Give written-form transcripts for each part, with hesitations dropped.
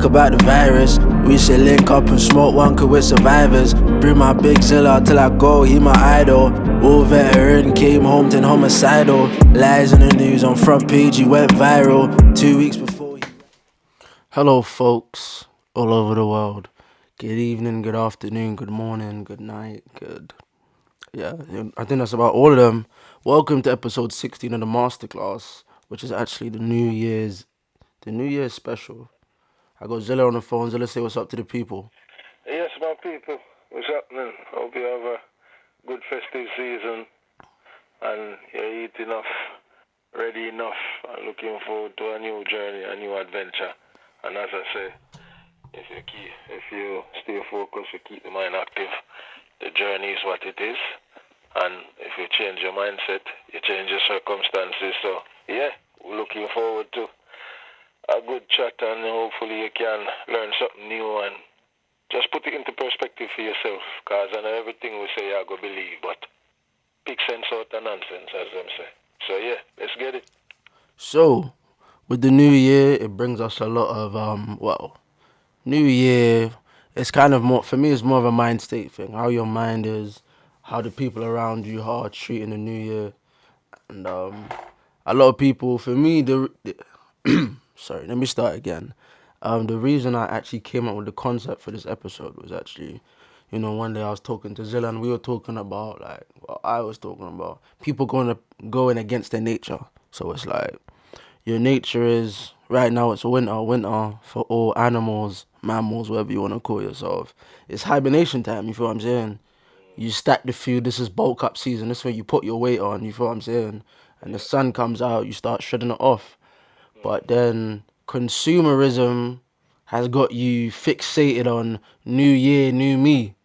talk about the virus. We should link up and smoke one cause we're survivors. Bring my big Zilla till I go, he my idol. All veteran, came home 10 homicidal. Lies in the news on front page, he went viral 2 weeks before he... Hello folks all over the world. Good evening, good afternoon, good morning, good night, I think that's about all of them. Welcome to episode 16 of the Masterclass, which is actually the New Year's special. I got Zilla on the phone. Zilla, say what's up to the people. Yes, my people. What's happening? Hope you have a good festive season and you eat enough, ready enough, and looking forward to a new journey, a new adventure. And as I say, if you stay focused, you keep the mind active, the journey is what it is. And if you change your mindset, you change your circumstances. So, yeah, we're looking forward to a good chat, and hopefully you can learn something new and just put it into perspective for yourself, because I know everything we say I go believe, but pick sense out of nonsense, as them say. So yeah, let's get it. So, with the new year, it brings us a lot of, new year, it's kind of more, for me, it's more of a mind state thing, how your mind is, how the people around you are treating the new year, and a lot of people, for me, sorry, let me start again. The reason I actually came up with the concept for this episode was actually, one day I was talking to Zilla and we were talking about, I was talking about people going against their nature. So it's like, your nature is, right now it's winter for all animals, mammals, whatever you want to call yourself. It's hibernation time, you feel what I'm saying? You stack the food, this is bulk up season, this is where you put your weight on, you feel what I'm saying? And the sun comes out, you start shredding it off. But then consumerism has got you fixated on new year, new me.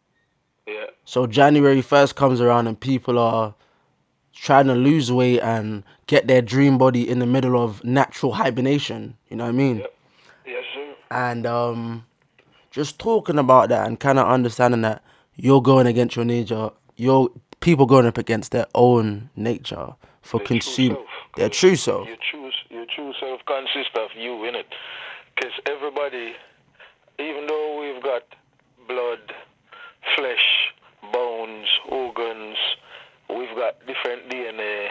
Yeah. So January 1st comes around and people are trying to lose weight and get their dream body in the middle of natural hibernation. You know what I mean? Yep. Yes, sir. And just talking about that and kind of understanding that you're going against your nature, people going up against their own nature for their true self. Your true self consists of you, innit? Because everybody, even though we've got blood, flesh, bones, organs, we've got different DNA,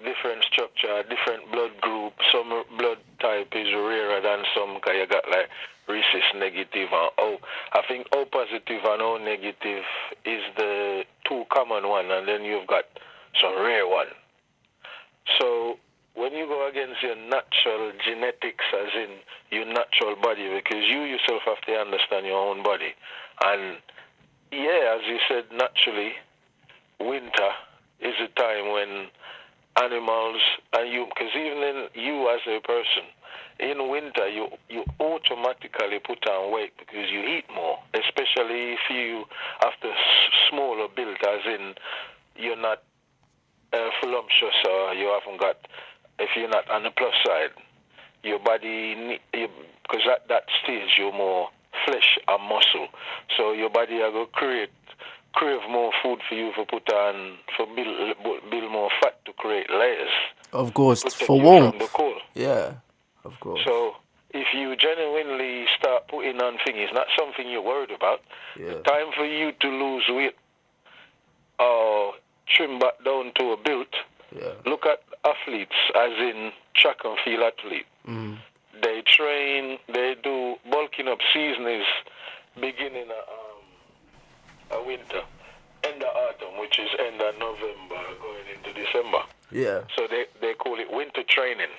different structure, different blood group. Some blood type is rarer than some, because you got like rhesus negative and O. I think O positive and O negative is the two common one, and then you've got some rare one. So when you go against your natural genetics, as in your natural body, because you yourself have to understand your own body. And yeah, as you said, naturally, winter is a time when animals and you, because even in you as a person, in winter you automatically put on weight because you eat more, especially if you have the smaller build, as in you're not voluptuous, or you haven't got, if you're not on the plus side, your body, because at that stage you're more flesh and muscle, so your body are going to crave more food for you, for put on, for build more fat to create layers. Of course, for warmth. From the cold. Yeah, of course. So if you genuinely start putting on things, it's not something you're worried about. Yeah. The time for you to lose weight or trim back down to a build. Yeah. Look at athletes, as in track and field athlete. Mm. They train, they do bulking up. Season is beginning of winter, end of autumn, which is end of November going into December. Yeah. So they call it winter training.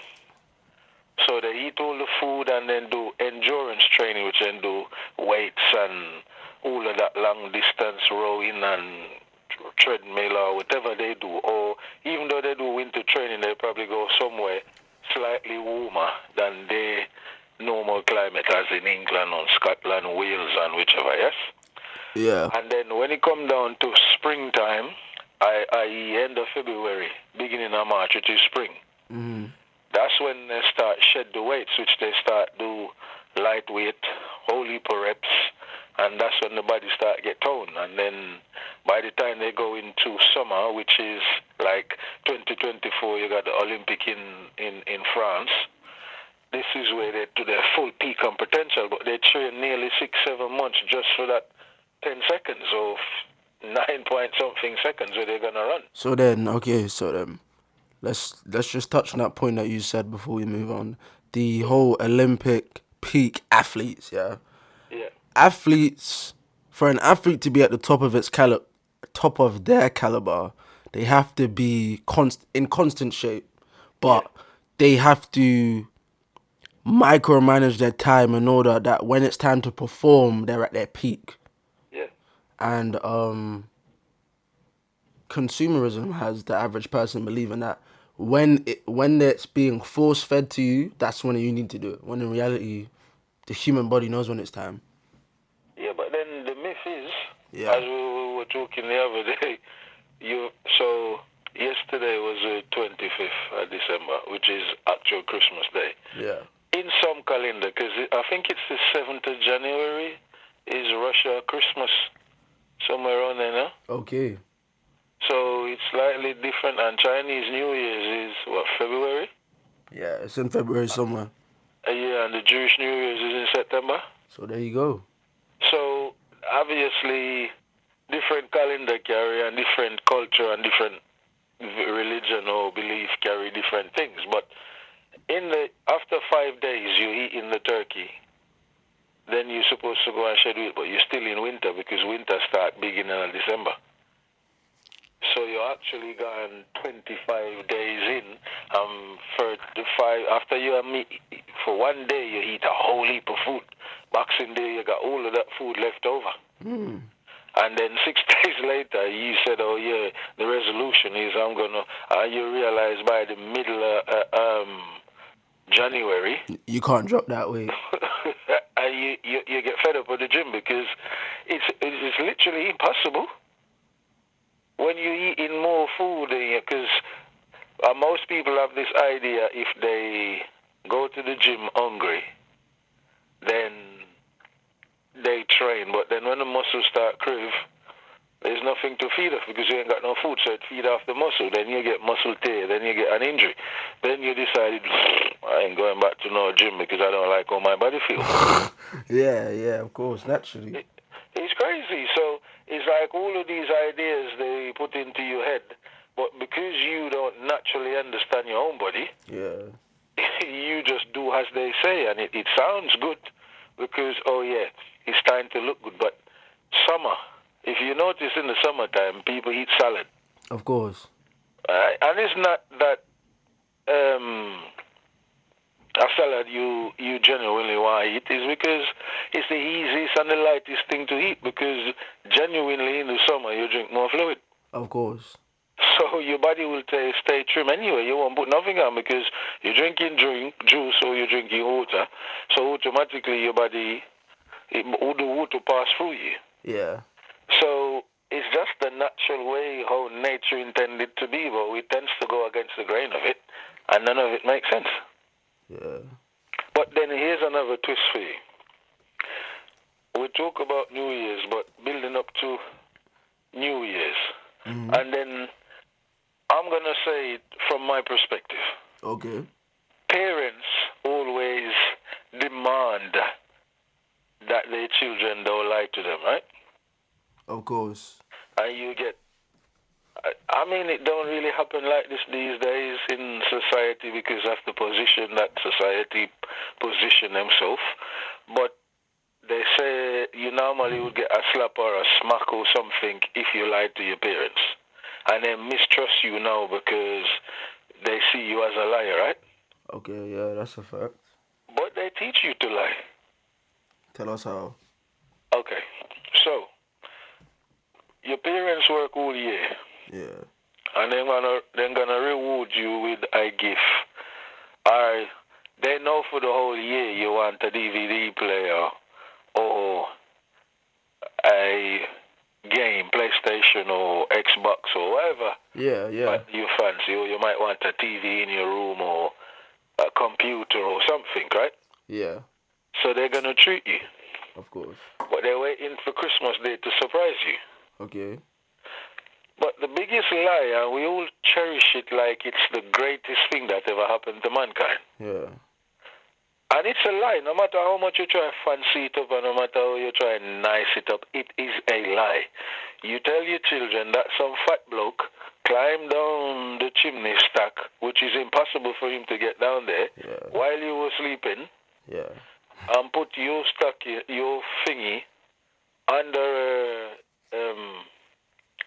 So they eat all the food and then do endurance training, which then do weights and all of that long distance rowing and treadmill or whatever they do. Or even though they do winter training, they probably go somewhere slightly warmer than their normal climate, as in England or Scotland, Wales and whichever, yes? Yeah. And then when it come down to springtime, i.e. end of February, beginning of March, which is spring, that's when they start shed the weights, which they start do lightweight, whole heap of reps, and that's when the body start get toned. And then by the time they go into summer, which is like 2024, you got the Olympic in France, this is where they're to their full peak and potential, but they train nearly 6-7 months just for that 10 seconds or 9 point something seconds where they're gonna run. So then, okay, so then let's just touch on that point that you said before we move on. The whole Olympic peak athletes, yeah. Yeah, Athletes, for an athlete to be at the top of their caliber, they have to be in constant shape, yeah, but they have to micromanage their time in order that when it's time to perform, they're at their peak. yeah. And consumerism has the average person believing that when it's being force fed to you, that's when you need to do it. When in reality, the human body knows when it's time. Yeah, but then the myth is, Yeah. as we were talking the other day, so yesterday was the 25th of December, which is actual Christmas Day. Yeah. In some calendar, because I think it's the 7th of January, is Russia Christmas, somewhere around there, no? Okay. So it's slightly different, and Chinese New Year's is, what, February? Yeah, it's in February somewhere. Yeah, and the Jewish New Year's is in September. So there you go. So obviously, different calendar carry and different culture and different religion or belief carry different things. But after 5 days, you eat in the turkey. Then you're supposed to go and schedule it, but you're still in winter because winter starts beginning of December. So you're actually gone 25 days in. For the after you have meat, for one day you eat a whole heap of food. Boxing Day, you got all of that food left over. Mm. And then 6 days later, you said, oh, yeah, the resolution is I'm going to, you realize by the middle of January, You can't drop that weight. and you get fed up with the gym because it's literally impossible. When you eat in more food, because most people have this idea if they go to the gym hungry, then they train. But then when the muscles start crave, there's nothing to feed off because you ain't got no food, so it feed off the muscle. Then you get muscle tear, then you get an injury. Then you decided, I ain't going back to no gym because I don't like how my body feels. Yeah, of course, naturally. It's crazy. So it's like all of these ideas they put into your head, but because you don't naturally understand your own body, Yeah. you just do as they say, and it sounds good because, oh yeah, it's time to look good. But summer, if you notice in the summertime, people eat salad. Of course. And it's not that a salad you genuinely want to eat, is because it's the easiest and the lightest thing to eat because genuinely in the summer you drink more fluid. Of course. So your body will stay trim anyway. You won't put nothing on because you're drinking juice or you're drinking water. So automatically your body, all the water pass through you. Yeah. So it's just the natural way how nature intended to be, but we tends to go against the grain of it, and none of it makes sense. Yeah. But then here's another twist for you. We talk about New Year's, but building up to New Year's. Mm-hmm. And then I'm going to say it from my perspective. Okay. Parents always demand that their children don't lie to them, right? Of course. And you get, I mean, it don't really happen like this these days in society because of the position that society position themselves. But they say you normally would get a slap or a smack or something if you lie to your parents. And they mistrust you now because they see you as a liar, right? Okay, yeah, that's a fact. But they teach you to lie. Tell us how. Okay, so your parents work all year. Yeah. And they're gonna reward you with a gift. They know for the whole year you want a DVD player or a game, PlayStation or Xbox or whatever. Yeah. You fancy, or you might want a TV in your room or a computer or something, right? Yeah. So they're gonna treat you. Of course. But they're waiting for Christmas Day to surprise you. Okay. But the biggest lie, and we all cherish it like it's the greatest thing that ever happened to mankind. Yeah. And it's a lie. No matter how much you try to fancy it up and no matter how you try to nice it up, it is a lie. You tell your children that some fat bloke climbed down the chimney stack, which is impossible for him to get down there, while you were sleeping, and put your stack, your thingy, under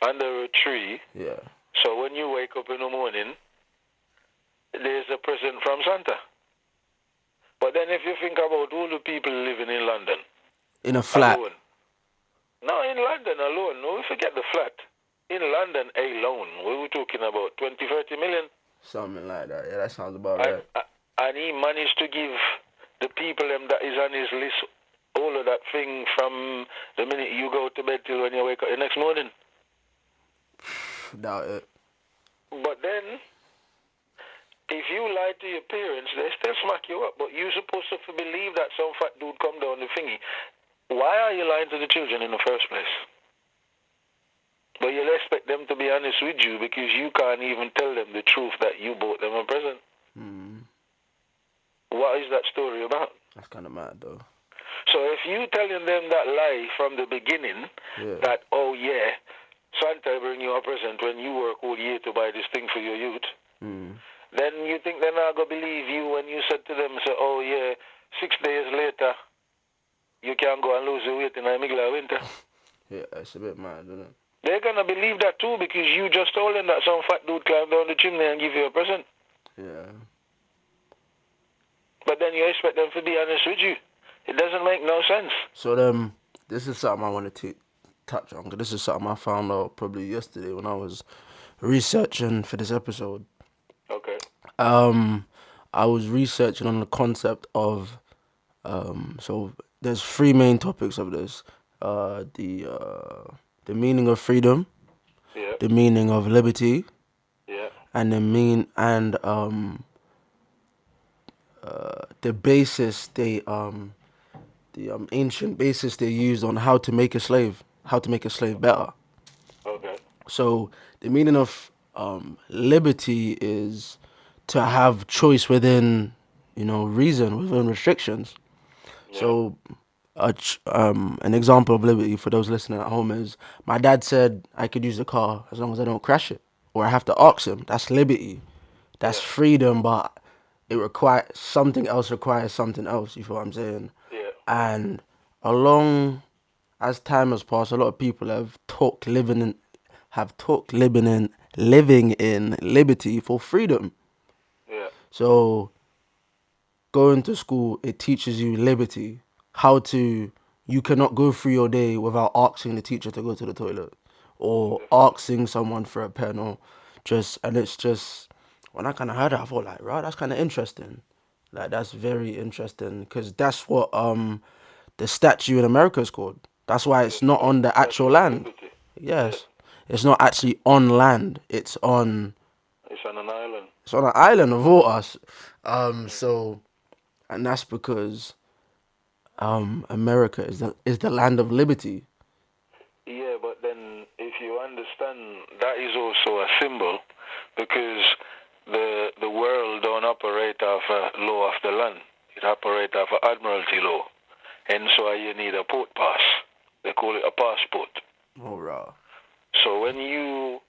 under a tree. Yeah. So when you wake up in the morning, there's a present from Santa. But then if you think about all the people living in London. In a flat. Alone. No, in London alone. No, we forget the flat. In London alone, we were talking about 20, 30 million. Something like that. Yeah, that sounds about right. And he managed to give the people that is on his list all of that thing from the minute you go to bed till when you wake up the next morning. Doubt it. But then, if you lie to your parents, they still smack you up. But you're supposed to believe that some fat dude come down the thingy. Why are you lying to the children in the first place? But you'll expect them to be honest with you because you can't even tell them the truth that you bought them a present. What is that story about? That's kind of mad, though. So if you telling them that lie from the beginning, that, oh yeah, Santa bring you a present when you work all year to buy this thing for your youth, then you think they're not going to believe you when you said to them, say, oh yeah, 6 days later, you can go and lose the weight in the middle of winter. Yeah, it's a bit mad, isn't it? They're going to believe that too because you just told them that some fat dude climbed down the chimney and give you a present. Yeah. But then you expect them to be honest with you. It doesn't make no sense. So this is something I wanted to touch on, because this is something I found out probably yesterday when I was researching for this episode. Okay. I was researching on the concept of, so there's three main topics of this. The meaning of freedom, the meaning of liberty, and the basis the ancient basis they used on how to make a slave better. Okay. So the meaning of liberty is to have choice within, reason, within restrictions. Yeah. So an example of liberty for those listening at home is my dad said I could use the car as long as I don't crash it, or I have to ask him. That's liberty. That's freedom, but it requires something else. Requires something else. You feel what I'm saying? Yeah. And as time has passed, a lot of people have living in liberty for freedom. Yeah. So going to school, it teaches you liberty. You cannot go through your day without asking the teacher to go to the toilet, or asking someone for a pen, it's just, when I kind of heard it, I thought like, right, that's kind of interesting. Like, that's very interesting, because that's what the statue in America is called. That's why it's not on the actual land. Yes. It's not actually on land. It's on an island. It's on an island of all us. And that's because America is the land of liberty. Yeah, but then if you understand, that is also a symbol, because the world don't operate off a law of the land. It operates off a admiralty law. And so you need a port pass. They call it a passport. Oh, right. So when you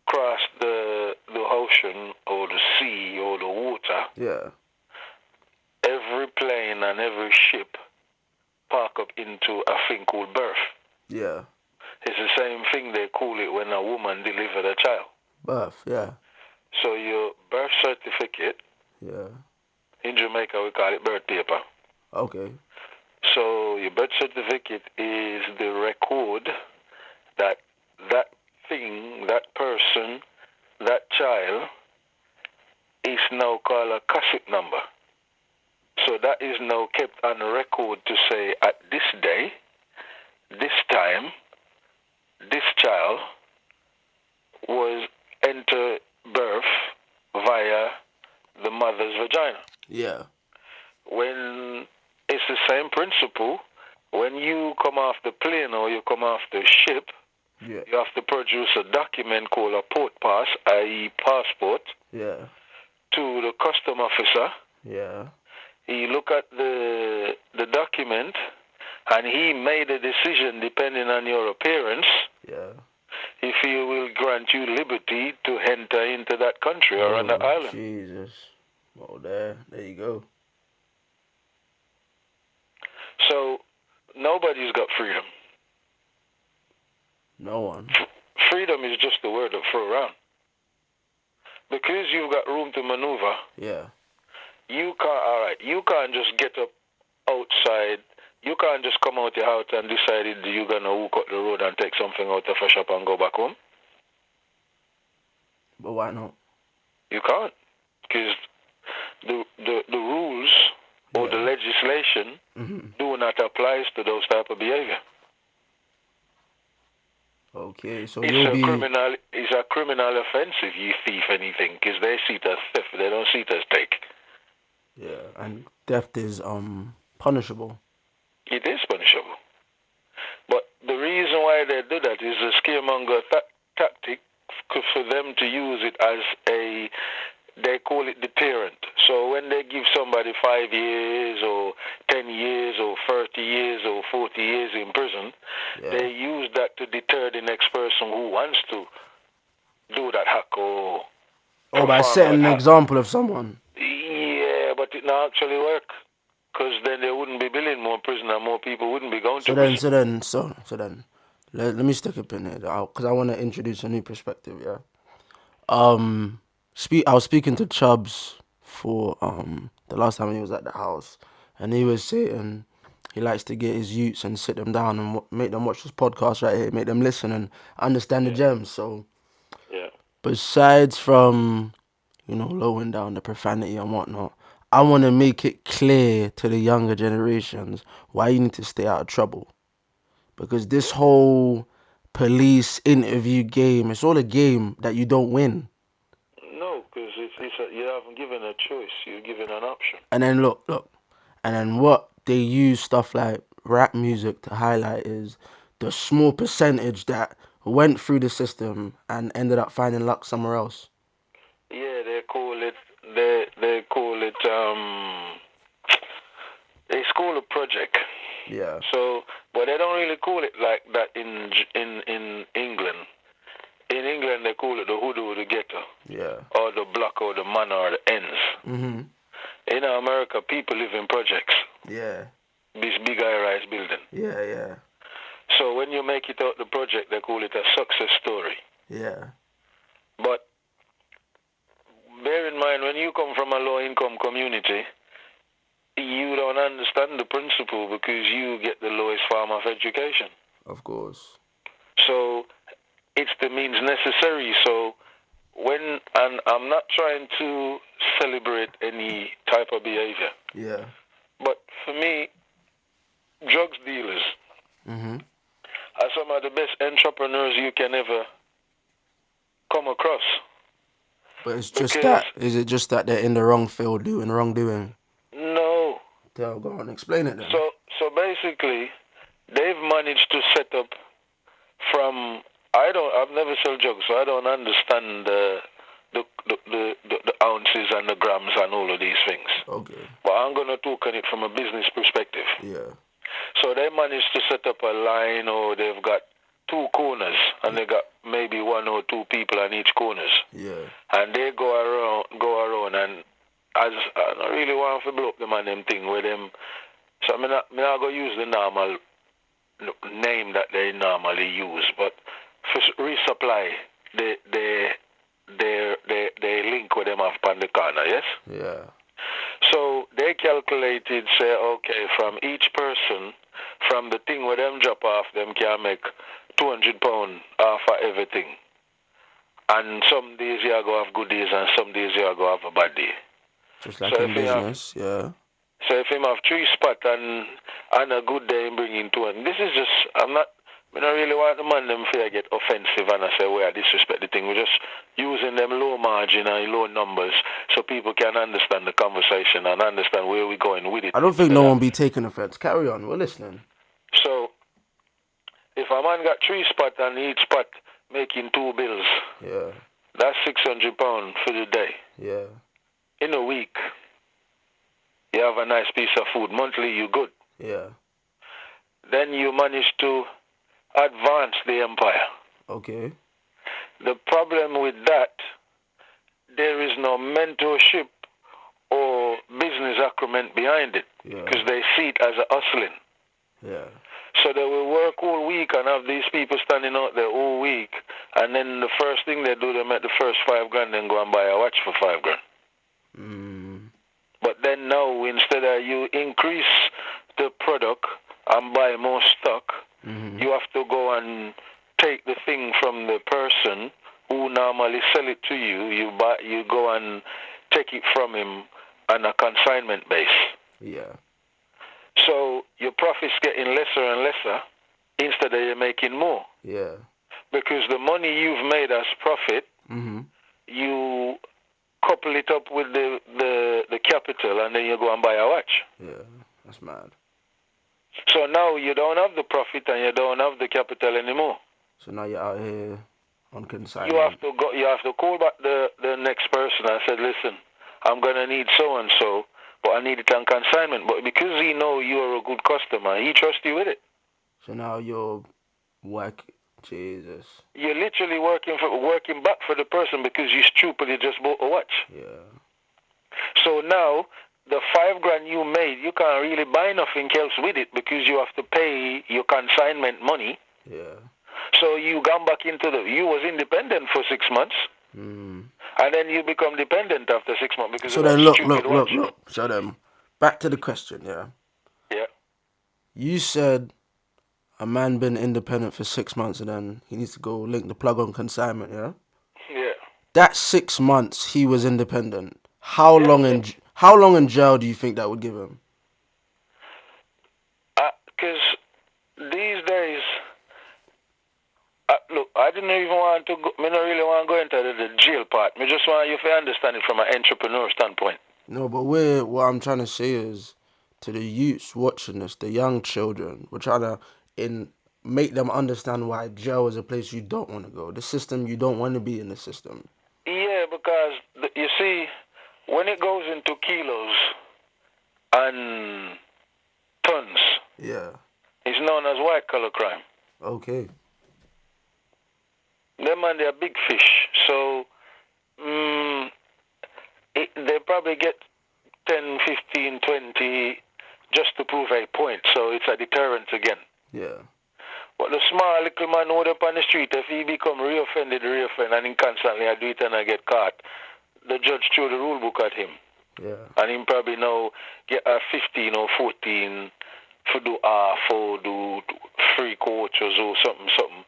cross the ocean or the sea or the water, every plane and every ship park up into a thing called birth. Yeah. It's the same thing they call it when a woman delivered a child. Birth, yeah. So your birth certificate, in Jamaica we call it birth paper. Okay. So your birth certificate is the record that thing, that person, that child is now called a cassette number. So that is now kept on record to say at this day, this time, this child was entered birth via the mother's vagina. Yeah. When it's the same principle, when you come off the plane or you come off the ship, you have to produce a document called a port pass, i.e. passport, to the custom officer. Yeah. he look at the document, and he made a decision depending on your appearance. Yeah. If he will grant you liberty to enter into that country or on the Oh, island. Jesus. Well, there you go. So nobody's got freedom. No one. Freedom is just the word to throw around. Because you've got room to maneuver. Yeah. You can't just get up outside. You can't just come out your house and decide you're going to walk up the road and take something out of a shop and go back home. But why not? You can't. Because the rules or the legislation do not apply to those type of behavior. Okay, so it's a criminal offense if you thief anything, because they see it as theft. They don't see it as take. Yeah, and theft is punishable. It is punishable. But the reason why they do that is a scaremonger tactic for them to use it as they call it deterrent. So when they give somebody 5 years or 10 years or 30 years or 40 years in prison, they use that to deter the next person who wants to do that hack or by setting an example of someone. Yeah, but it not actually work. Because then they wouldn't be building more prison and more people wouldn't be going to prison. So then, let me stick a pin here, because I want to introduce a new perspective, yeah? I was speaking to Chubbs for the last time he was at the house, and he was saying he likes to get his youths and sit them down and make them watch this podcast right here, make them listen and understand the gems. So, besides from, lowering down the profanity and whatnot, I want to make it clear to the younger generations why you need to stay out of trouble. Because this whole police interview game, it's all a game that you don't win. No, because you haven't given a choice. You're given an option. And then look. And then what they use stuff like rap music to highlight is the small percentage that went through the system and ended up finding luck somewhere else. Yeah, they call it they call it project. Yeah. So, but they don't really call it like that in England. In England, they call it the hood or the ghetto. Yeah. Or the block or the manor or the ends. Mm-hmm. In America, people live in projects. Yeah. This big high-rise building. Yeah. So when you make it out the project, they call it a success story. Yeah. But bear in mind, when you come from a low-income community, you don't understand the principle because you get the lowest form of education. Of course. So it's the means necessary. So and I'm not trying to celebrate any type of behavior. Yeah. But for me, drugs dealers are some of the best entrepreneurs you can ever come across. But it's just that. Is it just that they're in the wrong field doing wrongdoing? No. Go on, explain it then. So basically, they've managed to set up from. I've never sold drugs, so I don't understand the ounces and the grams and all of these things. Okay. But I'm gonna talk on it from a business perspective. Yeah. So they managed to set up a line, or they've got 2 corners, and they got maybe 1 or 2 people on each corners. Yeah. And they go around, and as I don't really want to blow up them and them thing with them. So I'm not gonna use the normal name that they normally use, but for resupply, they link with them off on the corner, yes? Yeah. So they calculated, say, okay, from each person, from the thing where them drop off, them can make £200 off of everything. And some days you are going to have good days and some days you are going to have a bad day. Just like in business, yeah. So if him have 3 spots and a good day in bringing 2, and this is just, I don't really want the man them to get offensive and I say, well, I disrespect the thing. We're just using them low margin and low numbers so people can understand the conversation and understand where we're going with it. I don't think no one be taking offense. Carry on, we're listening. So, if a man got 3 spots and each spot making 2 bills, yeah, that's £600 for the day. Yeah. In a week, You have a nice piece of food. Monthly, you good. Yeah. Then you manage to advance the empire. Okay. The problem with that, there is no mentorship or business acumen behind it Yeah. because they see it as a hustling. Yeah. So they will work all week and have these people standing out there all week, and then the first thing they do, they make the first $5,000, then go and buy a watch for $5,000. But then now, instead of you increase the product and buy more stock, you have to go and take the thing from the person who normally sell it to you. You go and take it from him on a consignment base. Yeah. So your profit's getting lesser and lesser instead of you making more. Yeah. Because the money you've made as profit, you couple it up with the capital, and then you go and buy a watch. Yeah. That's mad. So now you don't have the profit and you don't have the capital anymore. So now you're out here on consignment. You have to call back the next person and say, listen, I'm gonna need so and so, but I need it on consignment. But because he know you're a good customer, he trusts you with it. So now you're Jesus. You're literally working back for the person because you stupidly just bought a watch. Yeah. So now the $5,000 you made, you can't really buy nothing else with it because you have to pay your consignment money. Yeah. So you gone back into you was independent for 6 months, and then you become dependent after 6 months because So of then that look. stupid watch. So then, back to the question, yeah? Yeah. You said a man been independent for 6 months and then he needs to go link the plug on consignment, yeah? Yeah. That 6 months he was independent. How long in jail do you think that would give him? Because these days, look, I didn't even want to go, I don't really want to go into the jail part. I just want you to understand it from an entrepreneur standpoint. No, but what I'm trying to say is, to the youths watching this, the young children, we're trying to make them understand why jail is a place you don't want to go. The system, you don't want to be in the system. Yeah, because you see, when it goes into kilos and tons, Yeah. it's known as white collar crime. Okay. Them man, they're big fish. So they probably get 10, 15, 20 just to prove a point. So it's a deterrent again. Yeah. But the small little man out up on the street, if he become reoffended, and he constantly I do it and I get caught, the judge threw the rule book at him. Yeah. And he probably now get a 15 or 14 for do half or do 3/4 or something.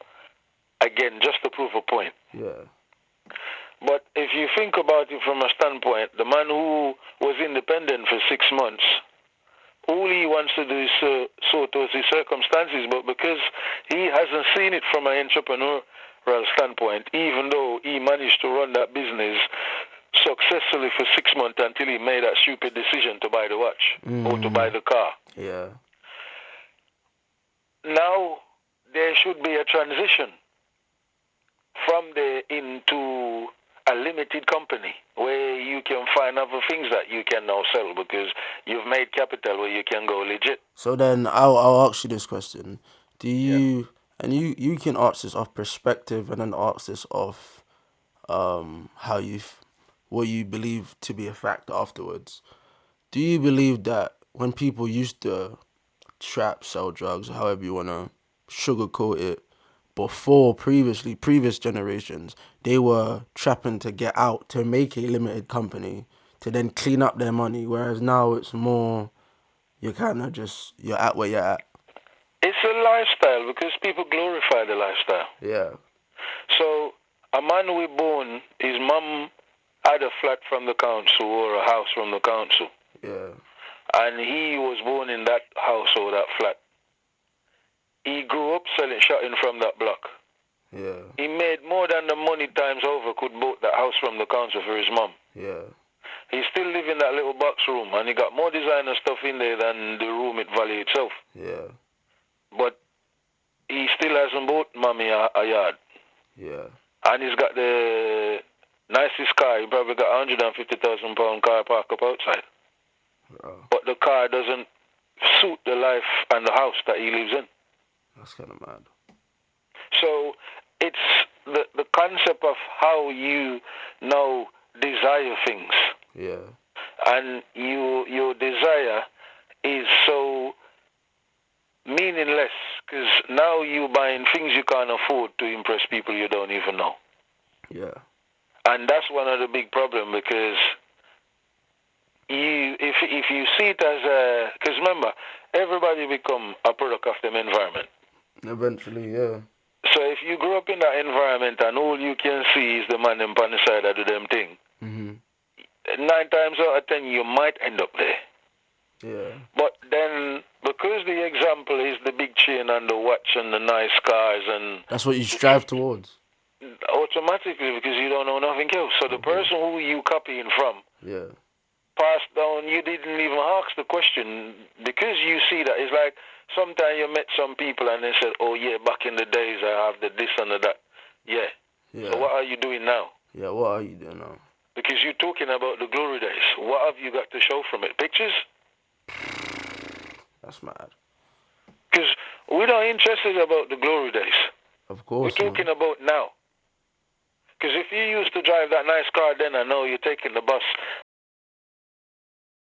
Again, just to prove a point. Yeah. But if you think about it from a standpoint, the man who was independent for 6 months, all he wants to do is sort out his circumstances, but because he hasn't seen it from an entrepreneurial standpoint, even though he managed to run that business successfully for 6 months until he made that stupid decision to buy the watch or to buy the car. Yeah. Now there should be a transition from there into a limited company where you can find other things that you can now sell because you've made capital where you can go legit. So then I'll ask you this question. Do you and you can ask this off perspective and then ask this off how what you believe to be a fact afterwards. Do you believe that when people used to trap, sell drugs, however you wanna sugarcoat it, before previous generations, they were trapping to get out to make a limited company to then clean up their money, whereas now it's more you're at where you're at. It's a lifestyle because people glorify the lifestyle. Yeah. So a man we born, his mum had a flat from the council or a house from the council. Yeah. And he was born in that house or that flat. He grew up selling shotting from that block. Yeah. He made more than the money times over could bought that house from the council for his mum. Yeah. He still live in that little box room, and he got more designer stuff in there than the room it value itself. Yeah. But he still hasn't bought mommy a yard. Yeah. And he's got the nicest car. He probably got £150,000 car parked up outside. Bro, but the car doesn't suit the life and the house that he lives in. that's kind of mad. So it's the concept of how you now desire things, Yeah. and your desire is so meaningless because now you buying things you can't afford to impress people you don't even know, Yeah. and that's one of the big problem because if you see it as a, because remember, everybody become a product of them environment. Eventually, yeah. So if you grow up in that environment and all you can see is the man them on the side that do them thing, Mhm. 9 times out of 10 you might end up there. Yeah. But then because the example is the big chain and the watch and the nice cars and That's what you strive towards. automatically because you don't know nothing else. So the Mhm. person who you copying from Yeah. passed down, you didn't even ask the question because you see that. It's like sometimes you met some people and they said, oh yeah, back in the days I have the this and the that. Yeah. So Yeah. what are you doing now? Yeah. What are you doing now? Because you're talking about the glory days. What have you got to show from it? Pictures? That's mad. Because we're not interested about the glory days. Of We're course, talking man. about now. Because if you used to drive that nice car then and now you're taking the bus